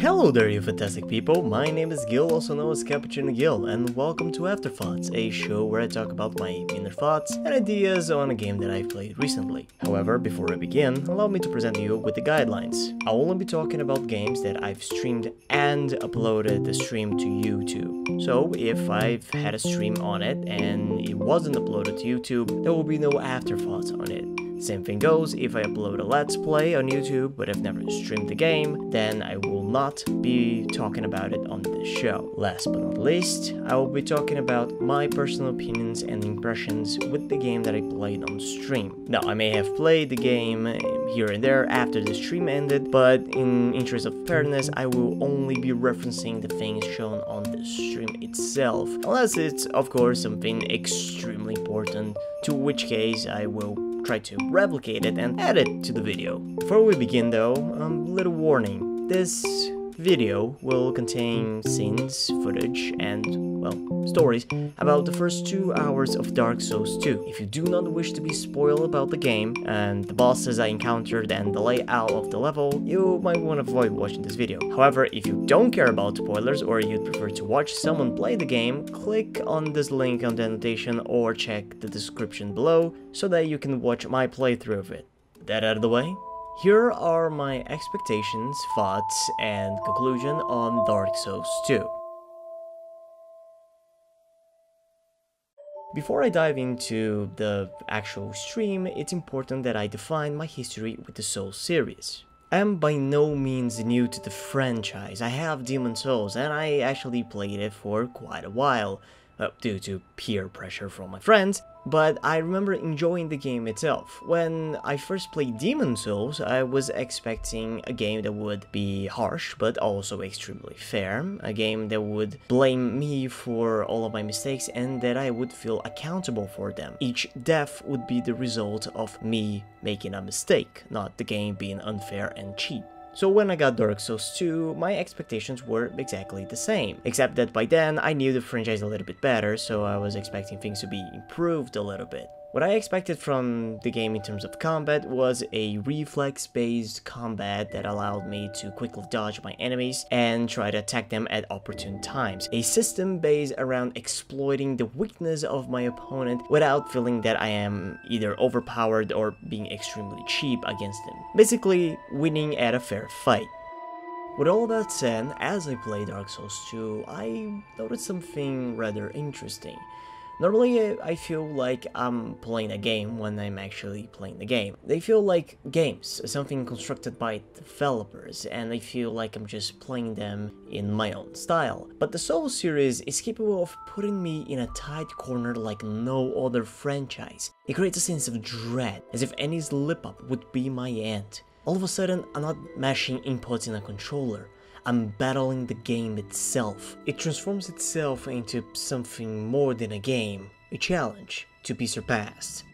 Hello there, you fantastic people. My name is Gil, also known as CappuccinoGuil, and welcome to Afterthoughts, a show where I talk about my inner thoughts and ideas on a game that I've played recently. However, before I begin, allow me to present you with the guidelines. I'll only be talking about games that I've streamed and uploaded the stream to YouTube. So, if I've had a stream on it and it wasn't uploaded to YouTube, there will be no afterthoughts on it. Same thing goes if I upload a Let's Play on YouTube, but I've never streamed the game, then I will not be talking about it on this show. Last but not least, I will be talking about my personal opinions and impressions with the game that I played on stream. Now, I may have played the game here and there after the stream ended, but in interest of fairness, I will only be referencing the things shown on the stream itself, unless it's, of course, something extremely important, to which case I will try to replicate it and add it to the video. Before we begin though, little warning. This video will contain scenes, footage, and, well, stories about the first 2 hours of Dark Souls 2. If you do not wish to be spoiled about the game and the bosses I encountered and the layout of the level, you might want to avoid watching this video. However, if you don't care about spoilers or you'd prefer to watch someone play the game, click on this link on the annotation or check the description below so that you can watch my playthrough of it. With that out of the way, here are my expectations, thoughts, and conclusion on Dark Souls 2. Before I dive into the actual stream, it's important that I define my history with the Souls series. I am by no means new to the franchise. I have Demon Souls, and I actually played it for quite a while, due to peer pressure from my friends, but I remember enjoying the game itself. When I first played Demon Souls, I was expecting a game that would be harsh, but also extremely fair, a game that would blame me for all of my mistakes and that I would feel accountable for them. Each death would be the result of me making a mistake, not the game being unfair and cheap. So when I got Dark Souls 2, my expectations were exactly the same, except that by then I knew the franchise a little bit better, so I was expecting things to be improved a little bit. What I expected from the game in terms of combat was a reflex-based combat that allowed me to quickly dodge my enemies and try to attack them at opportune times. A system based around exploiting the weakness of my opponent without feeling that I am either overpowered or being extremely cheap against him. Basically, winning at a fair fight. With all that said, as I play Dark Souls 2, I noticed something rather interesting. Normally, I feel like I'm playing a game when I'm actually playing the game. They feel like games, something constructed by developers, and I feel like I'm just playing them in my own style. But the Souls series is capable of putting me in a tight corner like no other franchise. It creates a sense of dread, as if any slip up would be my end. All of a sudden, I'm not mashing inputs in a controller. I'm battling the game itself. It transforms itself into something more than a game, a challenge to be surpassed.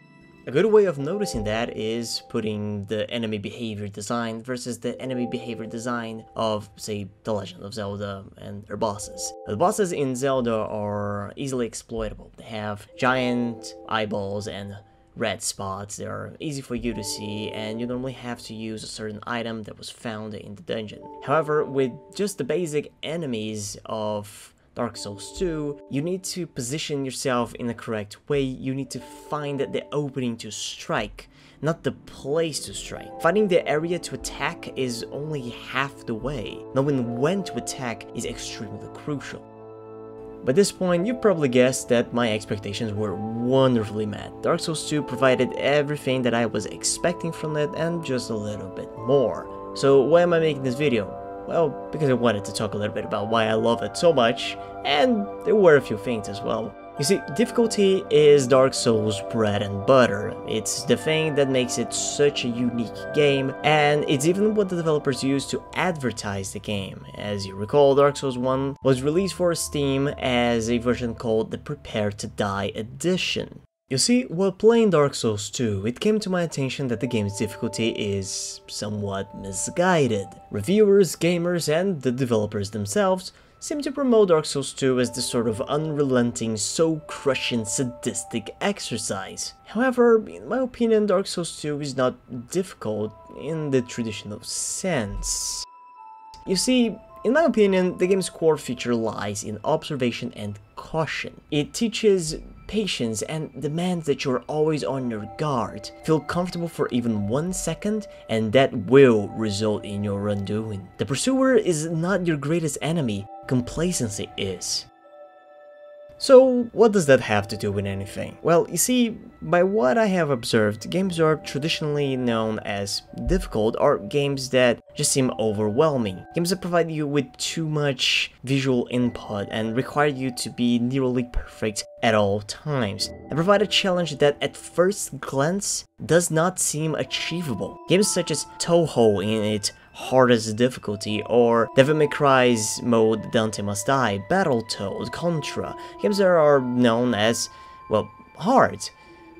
A good way of noticing that is putting the enemy behavior design versus the enemy behavior design of, say, The Legend of Zelda and their bosses. The bosses in Zelda are easily exploitable. They have giant eyeballs and red spots. They are easy for you to see, and you normally have to use a certain item that was found in the dungeon. However, with just the basic enemies of Dark Souls 2, you need to position yourself in the correct way. You need to find the opening to strike, not the place to strike. Finding the area to attack is only half the way. Knowing when to attack is extremely crucial. By this point, you probably guessed that my expectations were wonderfully met. Dark Souls 2 provided everything that I was expecting from it and just a little bit more. So why am I making this video? Well, because I wanted to talk a little bit about why I love it so much, and there were a few things as well. You see, difficulty is Dark Souls' bread and butter. It's the thing that makes it such a unique game, and it's even what the developers use to advertise the game. As you recall, Dark Souls 1 was released for Steam as a version called the Prepare to Die edition. You see, while playing Dark Souls 2, it came to my attention that the game's difficulty is somewhat misguided. Reviewers, gamers, and the developers themselves seem to promote Dark Souls 2 as this sort of unrelenting, soul-crushing, sadistic exercise. However, in my opinion, Dark Souls 2 is not difficult in the traditional sense. You see, In my opinion, the game's core feature lies in observation and caution. It teaches patience and demands that you're always on your guard. Feel comfortable for even 1 second, and that will result in your undoing. The pursuer is not your greatest enemy, complacency is. So, what does that have to do with anything? Well, you see, by what I have observed, games are traditionally known as difficult or games that just seem overwhelming. Games that provide you with too much visual input and require you to be nearly perfect at all times, and provide a challenge that at first glance does not seem achievable. Games such as Toho in its hardest difficulty, or Devil May Cry's mode Dante Must Die, Battletoads, Contra, games that are known as, well, hard.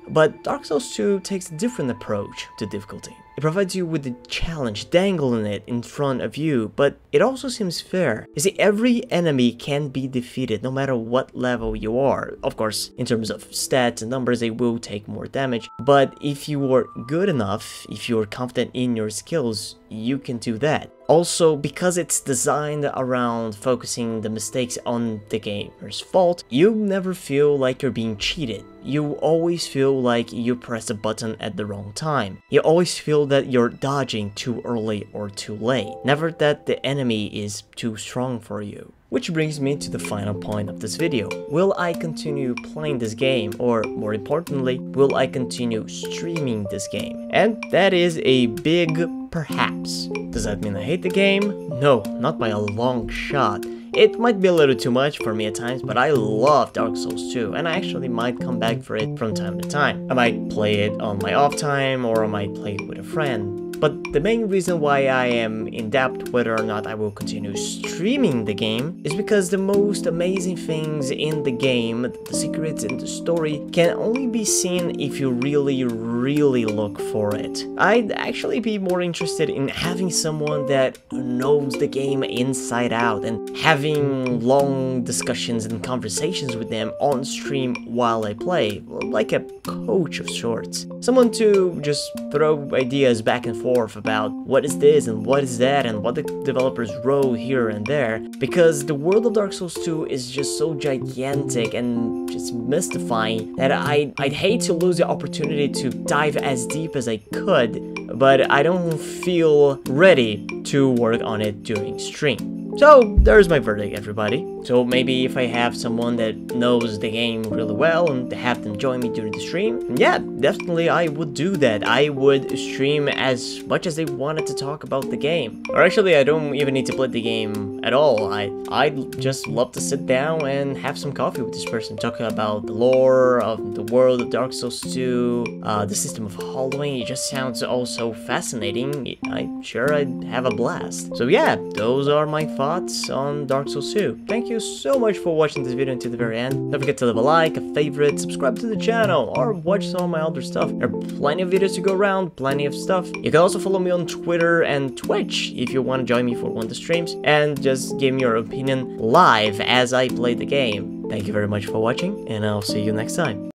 But Dark Souls 2 takes a different approach to difficulty. It provides you with the challenge, dangling it in front of you, but it also seems fair. You see, every enemy can be defeated no matter what level you are. Of course, in terms of stats and numbers, they will take more damage, but if you are good enough, if you're confident in your skills, you can do that. Also, because it's designed around focusing the mistakes on the gamer's fault, you never feel like you're being cheated. You always feel like you pressed a button at the wrong time. You always feel that you're dodging too early or too late. Never that the enemy is too strong for you. Which brings me to the final point of this video. Will I continue playing this game, or more importantly, will I continue streaming this game? And that is a big perhaps. Does that mean I hate the game? No, not by a long shot. It might be a little too much for me at times, but I love Dark Souls 2, and I actually might come back for it from time to time. I might play it on my off time, or I might play it with a friend. But the main reason why I am in doubt whether or not I will continue streaming the game is because the most amazing things in the game, the secrets in the story, can only be seen if you really look for it. I'd actually be more interested in having someone that knows the game inside out and having long discussions and conversations with them on stream while I play, like a coach of sorts. Someone to just throw ideas back and forth about what is this and what is that and what the developers wrote here and there, because the world of Dark Souls 2 is just so gigantic and just mystifying that I'd hate to lose the opportunity to dive as deep as I could, but I don't feel ready to work on it during stream. So there's my verdict, everybody. So maybe if I have someone that knows the game really well and have them join me during the stream, yeah, definitely I would do that. I would stream as much as they wanted to talk about the game. Or actually, I don't even need to play the game at all. I'd just love to sit down and have some coffee with this person, talk about the lore of the world of Dark Souls 2, the system of hollowing. It just sounds all so fascinating. I'm sure I'd have a blast. So yeah, those are my thoughts on Dark Souls 2. Thank you so much for watching this video until the very end. Don't forget to leave a like, a favorite, subscribe to the channel, or watch some of my other stuff. There are plenty of videos to go around, plenty of stuff. You can also follow me on Twitter and Twitch if you want to join me for one of the streams and just give me your opinion live as I play the game. Thank you very much for watching, and I'll see you next time.